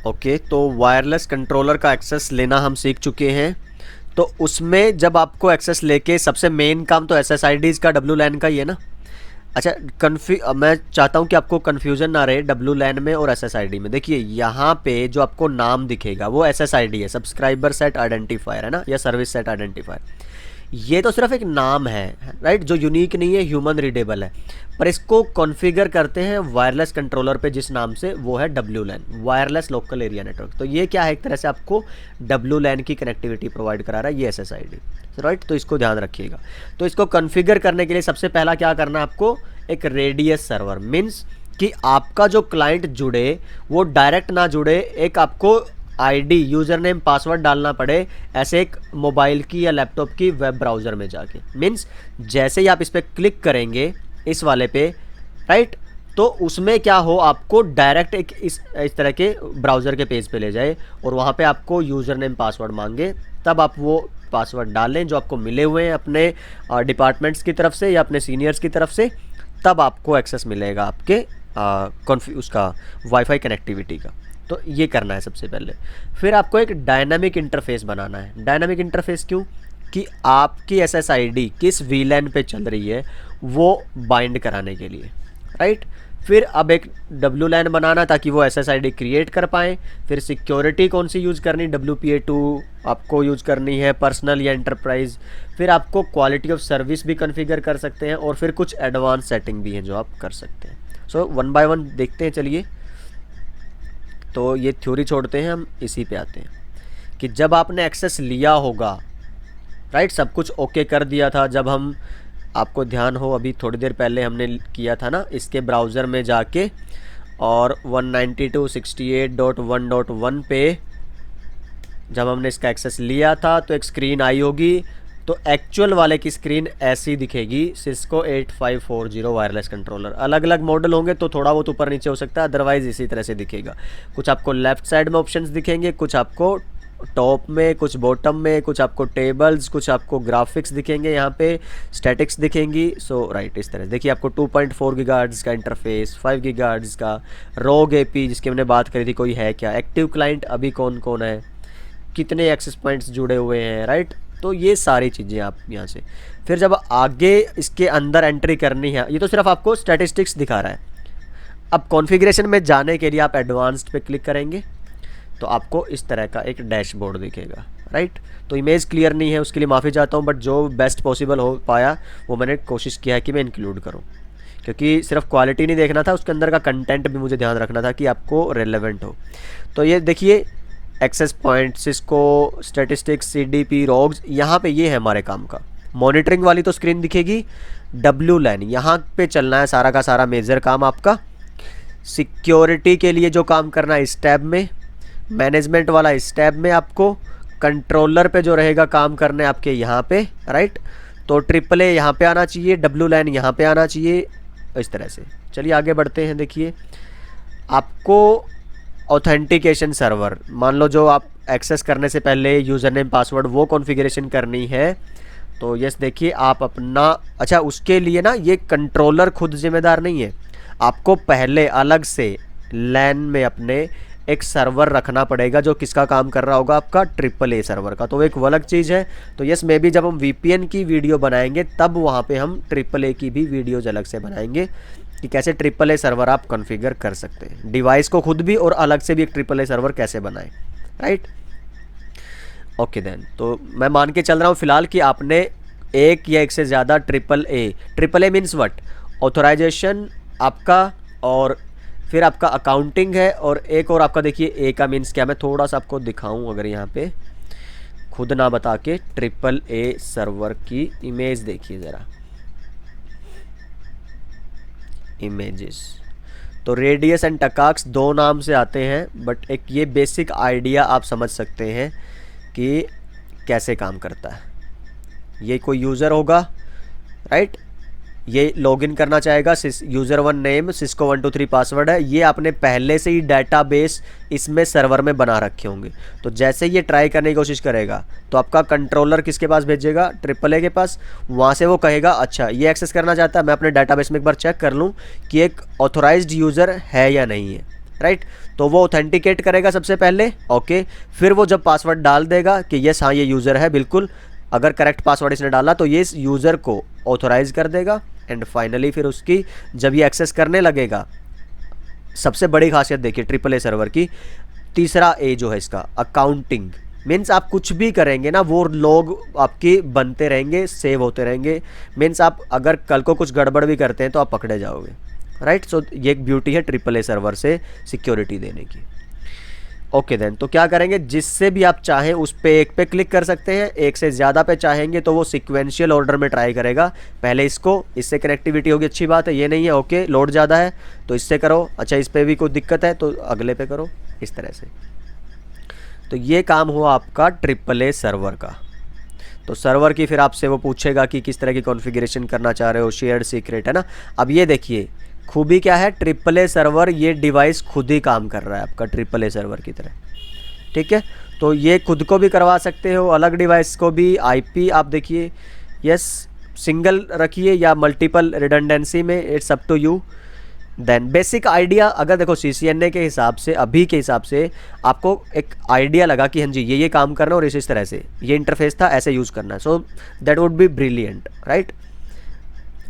Okay, तो wireless controller का access लेना हम सीख चुके हैं। तो उसमें जब आपको एक्सेस लेके सबसे मेन काम तो SSIDs का डब्ल्यू लैन का ही है ना। अच्छा, मैं चाहता हूँ कि आपको कन्फ्यूज़न ना रहे डब्ल्यू लैन में और SSID में। देखिए यहाँ पे जो आपको नाम दिखेगा वो SSID है, सब्सक्राइबर सेट आइडेंटिफायर है ना, या सर्विस सेट आइडेंटिफायर। ये तो सिर्फ एक नाम है, राइट, जो यूनिक नहीं है, ह्यूमन रीडेबल है। पर इसको कॉन्फ़िगर करते हैं वायरलेस कंट्रोलर पे जिस नाम से, वो है W LAN, wireless local area network. तो ये क्या है, एक तरह से आपको डब्ल्यू लैन की कनेक्टिविटी प्रोवाइड करा रहा है ये SSID, राइट। तो इसको ध्यान रखिएगा। तो इसको कॉन्फ़िगर करने के लिए सबसे पहला क्या करना है आपको, एक रेडियस सर्वर, मीन्स कि आपका जो क्लाइंट जुड़े वो डायरेक्ट ना जुड़े, एक आपको आईडी, यूज़र नेम, पासवर्ड डालना पड़े ऐसे एक मोबाइल की या लैपटॉप की वेब ब्राउज़र में जाके। मीन्स जैसे ही आप इस पर क्लिक करेंगे इस वाले पे, राइट, तो उसमें क्या हो, आपको डायरेक्ट एक इस तरह के ब्राउज़र के पेज पे ले जाए और वहाँ पे आपको यूज़र नेम पासवर्ड मांगे। तब आप वो पासवर्ड डालें जो आपको मिले हुए हैं अपने डिपार्टमेंट्स की तरफ से या अपने सीनियर्स की तरफ से, तब आपको एक्सेस मिलेगा आपके उसका वाईफाई कनेक्टिविटी का। तो ये करना है सबसे पहले। फिर आपको एक डायनामिक इंटरफेस बनाना है। डायनामिक इंटरफेस क्यों, कि आपकी SSID किस VLAN पे चल रही है वो बाइंड कराने के लिए, राइट। फिर अब एक WLAN बनाना ताकि वो SSID क्रिएट कर पाएँ। फिर सिक्योरिटी कौन सी यूज़ करनी, WPA2 आपको यूज़ करनी है, पर्सनल या एंटरप्राइज। फिर आपको क्वालिटी ऑफ सर्विस भी कॉन्फ़िगर कर सकते हैं और फिर कुछ एडवांस सेटिंग भी हैं जो आप कर सकते हैं। सो वन बाय वन देखते हैं, चलिए। तो ये थ्योरी छोड़ते हैं, हम इसी पे आते हैं कि जब आपने एक्सेस लिया होगा, राइट, सब कुछ ओके कर दिया था। जब हम, आपको ध्यान हो अभी थोड़ी देर पहले हमने किया था ना, इसके ब्राउज़र में जाके और 192.68.1.1 पे जब हमने इसका एक्सेस लिया था तो एक स्क्रीन आई होगी। तो एक्चुअल वाले की स्क्रीन ऐसी दिखेगी, सिस्को 8540 वायरलेस कंट्रोलर। अलग अलग मॉडल होंगे तो थोड़ा बहुत ऊपर नीचे हो सकता है, अदरवाइज़ इसी तरह से दिखेगा। कुछ आपको लेफ़्ट साइड में ऑप्शंस दिखेंगे, कुछ आपको टॉप में, कुछ बॉटम में, कुछ आपको टेबल्स, कुछ आपको ग्राफिक्स दिखेंगे, यहाँ पे स्टैटिक्स दिखेंगी। सो राइट, इस तरह देखिए आपको 2.4 गीगाहर्ट्ज़ का इंटरफेस, 5 गीगाहर्ट्ज़ का रोग AP जिसकी हमने बात करी थी, कोई है क्या, एक्टिव क्लाइंट अभी कौन कौन है, कितने एक्सेस पॉइंट्स जुड़े हुए हैं, राइट। तो ये सारी चीज़ें आप यहाँ से, फिर जब आगे इसके अंदर एंट्री करनी है, ये तो सिर्फ आपको स्टैटिस्टिक्स दिखा रहा है। अब कॉन्फ़िगरेशन में जाने के लिए आप एडवांस्ड पे क्लिक करेंगे तो आपको इस तरह का एक डैशबोर्ड दिखेगा, राइट। तो इमेज क्लियर नहीं है, उसके लिए माफ़ी चाहता हूँ, बट जो बेस्ट पॉसिबल हो पाया वो मैंने कोशिश किया है कि मैं इंक्लूड करूँ, क्योंकि सिर्फ क्वालिटी नहीं देखना था, उसके अंदर का कंटेंट भी मुझे ध्यान रखना था कि आपको रेलेवेंट हो। तो ये देखिए access point, Cisco, statistics, CDP, rogues, यहाँ पे ये है हमारे काम का। मॉनिटरिंग वाली तो स्क्रीन दिखेगी, WLAN यहाँ पे चलना है सारा का सारा मेजर काम आपका। सिक्योरिटी के लिए जो काम करना है इस टैब में, मैनेजमेंट वाला इस टैब में, आपको कंट्रोलर पे जो रहेगा काम करने आपके यहाँ पे, राइट। तो AAA यहाँ पे आना चाहिए, WLAN यहाँ पे आना चाहिए, इस तरह से। चलिए आगे बढ़ते हैं। देखिए आपको ऑथेंटिकेशन सर्वर, मान लो जो आप एक्सेस करने से पहले यूज़र नेम पासवर्ड वो कॉन्फ़िगरेशन करनी है, तो यस देखिए आप अपना, अच्छा उसके लिए ना ये कंट्रोलर खुद जिम्मेदार नहीं है, आपको पहले अलग से लैन में अपने एक सर्वर रखना पड़ेगा जो किसका काम कर रहा होगा, आपका AAA सर्वर का। तो एक वो अलग चीज़ है। तो यस मे बी जब हम VPN की वीडियो बनाएंगे तब वहाँ पे हम AAA की भी वीडियोज अलग से बनाएंगे कि कैसे AAA सर्वर आप कॉन्फ़िगर कर सकते हैं, डिवाइस को खुद भी और अलग से भी एक AAA सर्वर कैसे बनाएं, राइट। ओके देन, तो मैं मान के चल रहा हूँ फिलहाल कि आपने एक या एक से ज़्यादा AAA मीन्स व्हाट, ऑथराइजेशन आपका, और फिर आपका अकाउंटिंग है, और एक और आपका देखिए A का मीन्स क्या, मैं थोड़ा सा आपको दिखाऊं अगर यहाँ पे खुद ना बता के। AAA सर्वर की इमेज देखिए ज़रा, इमेजेस। तो रेडियस एंड टकाक्स दो नाम से आते हैं, बट एक ये बेसिक आइडिया आप समझ सकते हैं कि कैसे काम करता है। ये कोई यूज़र होगा, राइट, ये लॉगिन करना चाहेगा, यूज़र 1 नेम, सिस्को 123 पासवर्ड है, ये आपने पहले से ही डेटाबेस इसमें सर्वर में बना रखे होंगे। तो जैसे ये ट्राई करने की कोशिश करेगा तो आपका कंट्रोलर किसके पास भेजेगा, AAA के पास। वहाँ से वो कहेगा अच्छा ये एक्सेस करना चाहता है, मैं अपने डेटाबेस में एक बार चेक कर लूँ कि एक ऑथोराइज्ड यूज़र है या नहीं है। राइट। तो वो ऑथेंटिकेट करेगा सबसे पहले, ओके। फिर वो जब पासवर्ड डाल देगा कि यस हाँ ये यूज़र है बिल्कुल, अगर करेक्ट पासवर्ड इसने डाला तो ये इस यूज़र को ऑथोराइज़ कर देगा। एंड फाइनली फिर उसकी जब ये एक्सेस करने लगेगा, सबसे बड़ी खासियत देखिए ट्रिपल ए सर्वर की, तीसरा ए जो है इसका अकाउंटिंग, मीन्स आप कुछ भी करेंगे ना वो लोग आपके बनते रहेंगे, सेव होते रहेंगे। मीन्स आप अगर कल को कुछ गड़बड़ भी करते हैं तो आप पकड़े जाओगे, राइट। सो ये एक ब्यूटी है ट्रिपल ए सर्वर से सिक्योरिटी देने की। ओके देन, तो क्या करेंगे, जिससे भी आप चाहें उस पे एक पे क्लिक कर सकते हैं, एक से ज़्यादा पे चाहेंगे तो वो सिक्वेंशियल ऑर्डर में ट्राई करेगा। पहले इसको, इससे कनेक्टिविटी होगी, अच्छी बात है, ये नहीं है ओके लोड ज़्यादा है तो इससे करो, अच्छा इस पर भी कोई दिक्कत है तो अगले पे करो, इस तरह से। तो ये काम हुआ आपका ट्रिपल ए सर्वर का। तो सर्वर की फिर आपसे वो पूछेगा कि किस तरह की कॉन्फ़िगरेशन करना चाह रहे हो, शेयर्ड सीक्रेट है ना। अब ये देखिए खूबी क्या है, ट्रिपल ए सर्वर ये डिवाइस खुद ही काम कर रहा है आपका ट्रिपल ए सर्वर की तरह, ठीक है। तो ये खुद को भी करवा सकते हो, अलग डिवाइस को भी। आईपी आप देखिए, यस सिंगल रखिए या मल्टीपल रिडंडेंसी में, it's up to you. Then basic idea, अगर देखो CCNA के हिसाब से, अभी के हिसाब से आपको एक आइडिया लगा कि हाँ जी ये काम करना और इस तरह से ये इंटरफेस था, ऐसे यूज़ करना है, so that would be brilliant, right.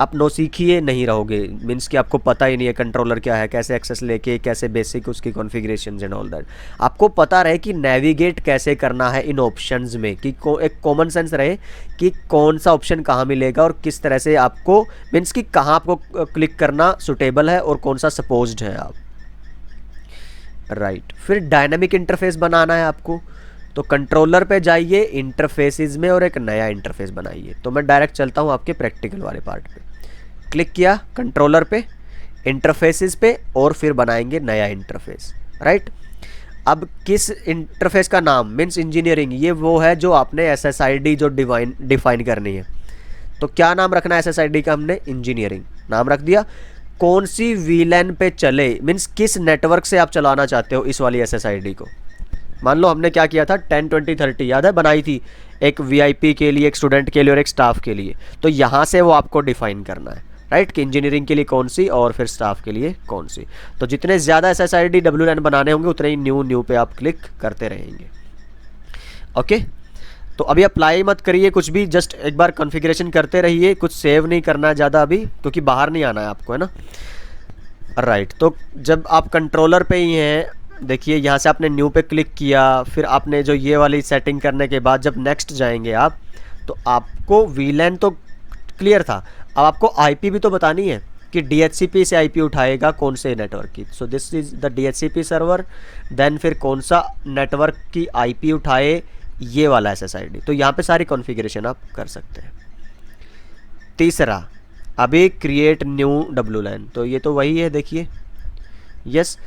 आप नो सीखिए नहीं रहोगे, मीन्स कि आपको पता ही नहीं है कंट्रोलर क्या है, कैसे एक्सेस लेके, कैसे बेसिक उसकी कॉन्फ़िगरेशंस एंड ऑल दैट। आपको पता रहे कि नेविगेट कैसे करना है इन ऑप्शंस में, कि एक कॉमन सेंस रहे कि कौन सा ऑप्शन कहाँ मिलेगा और किस तरह से आपको, मीन्स कि कहाँ आपको क्लिक करना सुटेबल है और कौन सा सपोज्ड है आप, राइट। फिर डायनामिक इंटरफेस बनाना है आपको, तो कंट्रोलर पे जाइए इंटरफेसेस में और एक नया इंटरफेस बनाइए। तो मैं डायरेक्ट चलता हूँ आपके प्रैक्टिकल वाले पार्ट पे। क्लिक किया कंट्रोलर पे, इंटरफेसेस पे, और फिर बनाएंगे नया इंटरफेस, राइट। अब किस इंटरफेस का नाम, मीन्स इंजीनियरिंग, ये वो है जो आपने SSID जो डिफाइन करनी है। तो क्या नाम रखना है SSID का, हमने इंजीनियरिंग नाम रख दिया। कौन सी VLAN पे चले, मीन्स किस नेटवर्क से आप चलाना चाहते हो इस वाली SSID को। मान लो हमने क्या किया था, 10 20 30 याद है बनाई थी, एक VIP के लिए, एक स्टूडेंट के लिए और एक स्टाफ के लिए। तो यहाँ से वो आपको डिफाइन करना है, राइट, कि इंजीनियरिंग के लिए कौन सी और फिर स्टाफ के लिए कौन सी। तो जितने ज़्यादा SSID WLAN बनाने होंगे उतने ही न्यू पे आप क्लिक करते रहेंगे, ओके। तो अभी अप्लाई मत करिए कुछ भी, जस्ट एक बार कॉन्फ़िगरेशन करते रहिए, कुछ सेव नहीं करना है ज़्यादा अभी, क्योंकि बाहर नहीं आना है आपको, है ना, राइट। तो जब आप कंट्रोलर पे ही हैं, देखिए यहाँ से आपने न्यू पे क्लिक किया, फिर आपने जो ये वाली सेटिंग करने के बाद जब नेक्स्ट जाएंगे आप, तो आपको VLAN तो क्लियर था, अब आपको IP भी तो बतानी है कि DHCP से IP उठाएगा कौन से नेटवर्क की। So this is the DHCP server. Then फिर कौन सा नेटवर्क की IP उठाए, ये वाला SSID। तो यहाँ पे सारी कॉन्फ़िगरेशन आप कर सकते हैं। तीसरा अभी क्रिएट न्यू WLAN, तो ये तो वही है देखिए, यस।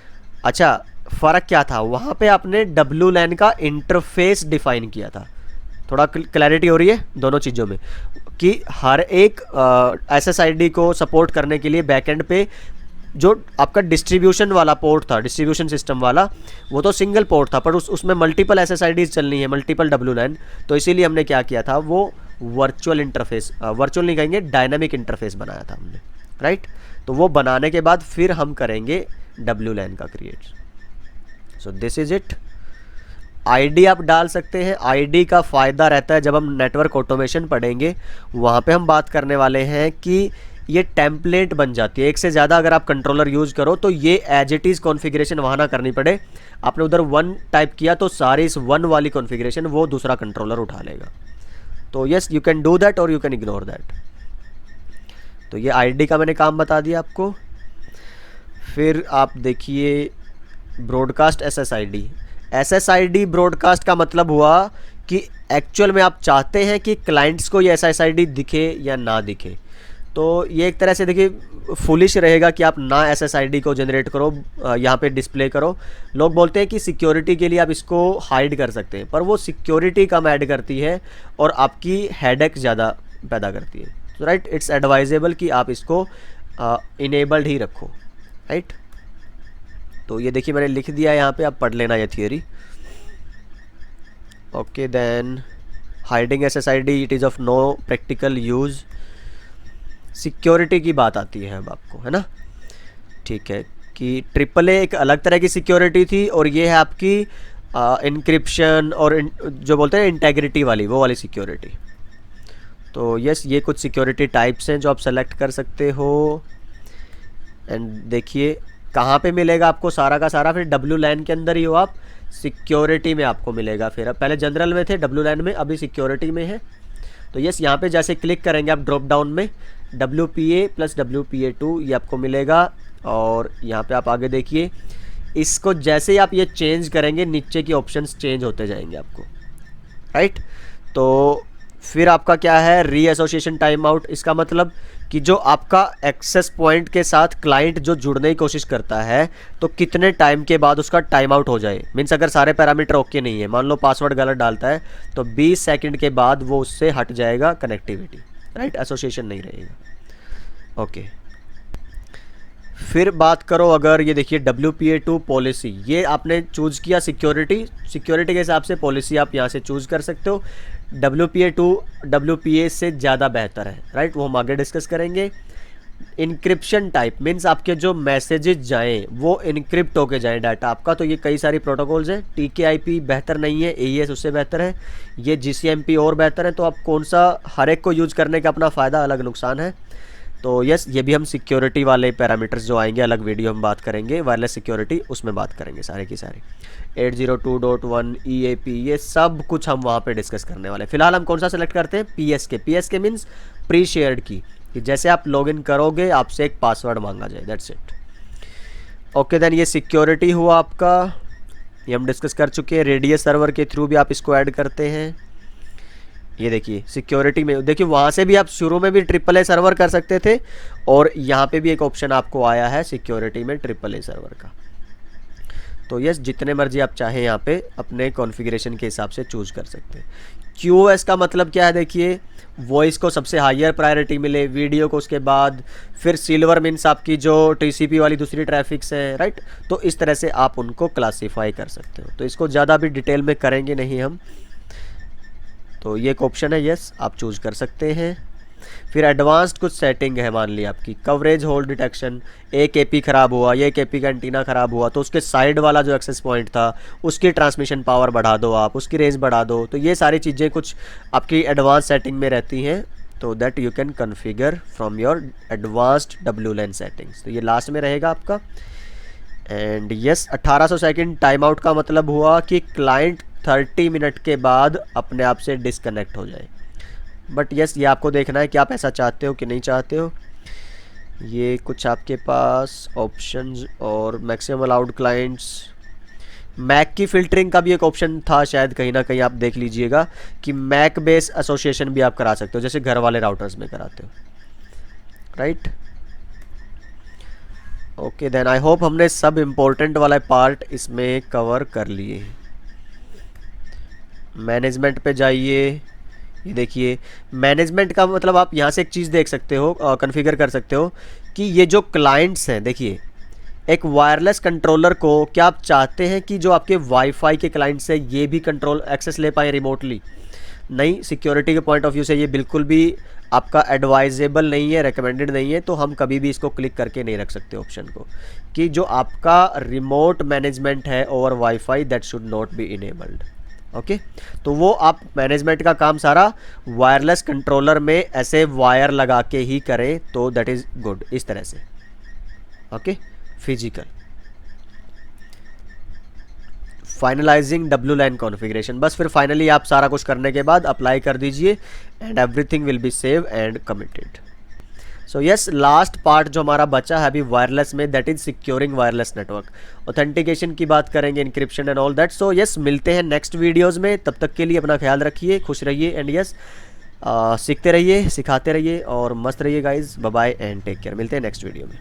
अच्छा फ़र्क क्या था, वहाँ पे आपने WLAN का इंटरफेस डिफ़ाइन किया था। थोड़ा क्लैरिटी हो रही है दोनों चीज़ों में, कि हर एक SSID को सपोर्ट करने के लिए बैकएंड पे जो आपका डिस्ट्रीब्यूशन वाला पोर्ट था, डिस्ट्रीब्यूशन सिस्टम वाला, वो तो सिंगल पोर्ट था, पर उसमें मल्टीपल SSIDs चलनी है, मल्टीपल WLAN। तो इसीलिए हमने क्या किया था, वो वर्चुअल इंटरफेस, वर्चुअल नहीं कहेंगे, डायनामिक इंटरफेस बनाया था हमने, राइट। तो वो बनाने के बाद फिर हम करेंगे WLAN का create. So this is it. ID आप डाल सकते हैं। ID का फ़ायदा रहता है, जब हम नेटवर्क ऑटोमेशन पढ़ेंगे वहाँ पे हम बात करने वाले हैं कि ये टेम्पलेट बन जाती है। एक से ज़्यादा अगर आप कंट्रोलर यूज़ करो तो ये एज इट इज़ कॉन्फ़िगरेशन वहाँ ना करनी पड़े, आपने उधर 1 टाइप किया तो सारी इस 1 वाली कॉन्फ़िगरेशन वो दूसरा कंट्रोलर उठा लेगा। तो yes you can do that और यू कैन इग्नोर दैट। तो ये ID का मैंने काम बता दिया आपको। फिर आप देखिए ब्रॉडकास्ट SSID ब्रॉडकास्ट का मतलब हुआ कि एक्चुअल में आप चाहते हैं कि क्लाइंट्स को ये SSID दिखे या ना दिखे। तो ये एक तरह से देखिए फुलिश रहेगा कि आप ना SSID को जनरेट करो, यहाँ पे डिस्प्ले करो। लोग बोलते हैं कि सिक्योरिटी के लिए आप इसको हाइड कर सकते हैं, पर वो सिक्योरिटी कम ऐड करती है और आपकी हेडेक ज़्यादा पैदा करती है। तो राइट, इट्स एडवाइजेबल कि आप इसको इनेबल्ड ही रखो, राइट। तो ये देखिए मैंने लिख दिया यहाँ पे, आप पढ़ लेना ये theory. Okay then hiding SSID it is of no practical use. Security की बात आती है अब आपको, है ना, ठीक है। कि ट्रिपल ए एक अलग तरह की सिक्योरिटी थी और ये है आपकी इनक्रिप्शन और जो बोलते हैं इंटेग्रिटी वाली, वो वाली सिक्योरिटी। तो यस, ये कुछ सिक्योरिटी टाइप्स हैं जो आप सेलेक्ट कर सकते हो। एंड देखिए कहाँ पे मिलेगा आपको सारा का सारा, फिर WLAN के अंदर ही हो आप, सिक्योरिटी में आपको मिलेगा। फिर अब पहले जनरल में थे, WLAN में, अभी सिक्योरिटी में है। तो यस, यहाँ पे जैसे क्लिक करेंगे आप ड्रॉप डाउन में, WPA + WPA2 ये आपको मिलेगा। और यहाँ पे आप आगे देखिए, इसको जैसे ही आप ये चेंज करेंगे नीचे की ऑप्शंस चेंज होते जाएंगे आपको, राइट। तो फिर आपका क्या है, री एसोसिएशन टाइम आउट। इसका मतलब कि जो आपका एक्सेस पॉइंट के साथ क्लाइंट जो जुड़ने की कोशिश करता है, तो कितने टाइम के बाद उसका टाइम आउट हो जाए। मीन्स अगर सारे पैरामीटर ओके नहीं है, मान लो पासवर्ड गलत डालता है, तो 20 सेकंड के बाद वो उससे हट जाएगा कनेक्टिविटी, राइट, एसोसिएशन नहीं रहेगा। ओके, फिर बात करो अगर ये देखिए WPA2 पॉलिसी, ये आपने चूज़ किया सिक्योरिटी के हिसाब से पॉलिसी आप यहाँ से चूज़ कर सकते हो। WPA2 WPA से ज़्यादा बेहतर है, राइट, वो हम आगे डिस्कस करेंगे। इनक्रिप्शन टाइप मीन्स आपके जो मैसेजेस जाएं वो इनक्रिप्ट होके जाएं डाटा आपका। तो ये कई सारी प्रोटोकॉल्स हैं, TKIP बेहतर नहीं है, AES उससे बेहतर है, ये GCMP और बेहतर है। तो आप कौन सा, हर एक को यूज़ करने का अपना फ़ायदा अलग नुकसान है। तो यस, ये भी हम सिक्योरिटी वाले पैरामीटर्स जो आएंगे, अलग वीडियो हम बात करेंगे, वायरलेस सिक्योरिटी उसमें बात करेंगे सारे की सारे। 802.1 EAP ये सब कुछ हम वहाँ पे डिस्कस करने वाले हैं। फिलहाल हम कौन सा सेलेक्ट करते हैं, PSK मीन्स प्री शेयर्ड की, कि जैसे आप लॉगिन करोगे आपसे एक पासवर्ड मांगा जाए, दैट्स इट। ओके देन, ये सिक्योरिटी हुआ आपका, ये हम डिस्कस कर चुके हैं। रेडियस सर्वर के थ्रू भी आप इसको ऐड करते हैं। ये देखिए सिक्योरिटी में, देखिए वहाँ से भी आप शुरू में भी AAA सर्वर कर सकते थे, और यहाँ पे भी एक ऑप्शन आपको आया है सिक्योरिटी में AAA सर्वर का। तो यस, जितने मर्जी आप चाहें यहाँ पे अपने कॉन्फ़िगरेशन के हिसाब से चूज़ कर सकते हैं। QoS का मतलब क्या है, देखिए वॉइस को सबसे हायर प्रायोरिटी मिले, वीडियो को उसके बाद, फिर सिल्वर मीन्स आपकी जो TCP वाली दूसरी ट्रैफिक्स हैं, राइट। तो इस तरह से आप उनको क्लासीफाई कर सकते हो। तो इसको ज़्यादा भी डिटेल में करेंगे नहीं हम। तो ये एक ऑप्शन है, यस, आप चूज़ कर सकते हैं। फिर एडवांस्ड कुछ सेटिंग है, मान ली आपकी कवरेज होल्ड डिटेक्शन, एक AP ख़राब हुआ, ये एक AP का एंटीना ख़राब हुआ, तो उसके साइड वाला जो एक्सेस पॉइंट था उसकी ट्रांसमिशन पावर बढ़ा दो आप, उसकी रेंज बढ़ा दो। तो ये सारी चीज़ें कुछ आपकी एडवांस सेटिंग में रहती हैं, तो that you can configure from your advanced WLAN settings. तो ये लास्ट में रहेगा आपका। And yes, 1800 second time out का मतलब हुआ कि क्लाइंट 30 मिनट के बाद अपने आप से डिसकनेक्ट हो जाए। बट यस, ये आपको देखना है कि आप ऐसा चाहते हो कि नहीं चाहते हो। ये कुछ आपके पास ऑप्शंस, और मैक्सिमम अलाउड क्लाइंट्स, मैक की फ़िल्टरिंग का भी एक ऑप्शन था शायद, कहीं ना कहीं आप देख लीजिएगा कि मैक बेस एसोसिएशन भी आप करा सकते हो, जैसे घर वाले राउटर्स में कराते हो, right. Okay then, I hope हमने सब इम्पोर्टेंट वाला पार्ट इसमें कवर कर लिए। मैनेजमेंट पे जाइए, ये देखिए मैनेजमेंट का मतलब आप यहाँ से एक चीज़ देख सकते हो, कॉन्फ़िगर कर सकते हो कि ये जो क्लाइंट्स हैं, देखिए एक वायरलेस कंट्रोलर को क्या आप चाहते हैं कि जो आपके वाईफाई के क्लाइंट्स हैं ये भी कंट्रोल एक्सेस ले पाएँ रिमोटली? नहीं, सिक्योरिटी के पॉइंट ऑफ व्यू से ये बिल्कुल भी आपका एडवाइजेबल नहीं है, रिकमेंडेड नहीं है। तो हम कभी भी इसको क्लिक करके नहीं रख सकते ऑप्शन को, कि जो आपका रिमोट मैनेजमेंट है over wifi, that should not be enabled. Okay, तो वो आप मैनेजमेंट का काम सारा वायरलेस कंट्रोलर में ऐसे वायर लगा के ही करें, तो दैट इज़ गुड, इस तरह से। Okay, physical finalising WLAN configuration, बस फिर फाइनली आप सारा कुछ करने के बाद अप्लाई कर दीजिए and everything will be save and committed. So yes, last part जो हमारा बचा है अभी वायरलेस में, that is securing wireless network. Authentication की बात करेंगे, encryption and all that. So yes, मिलते हैं नेक्स्ट वीडियोज़ में, तब तक के लिए अपना ख्याल रखिए, खुश रहिए एंड यस सीखते रहिए, सिखाते रहिए और मस्त रहिए guys. Bye bye and take care, मिलते हैं नेक्स्ट वीडियो में।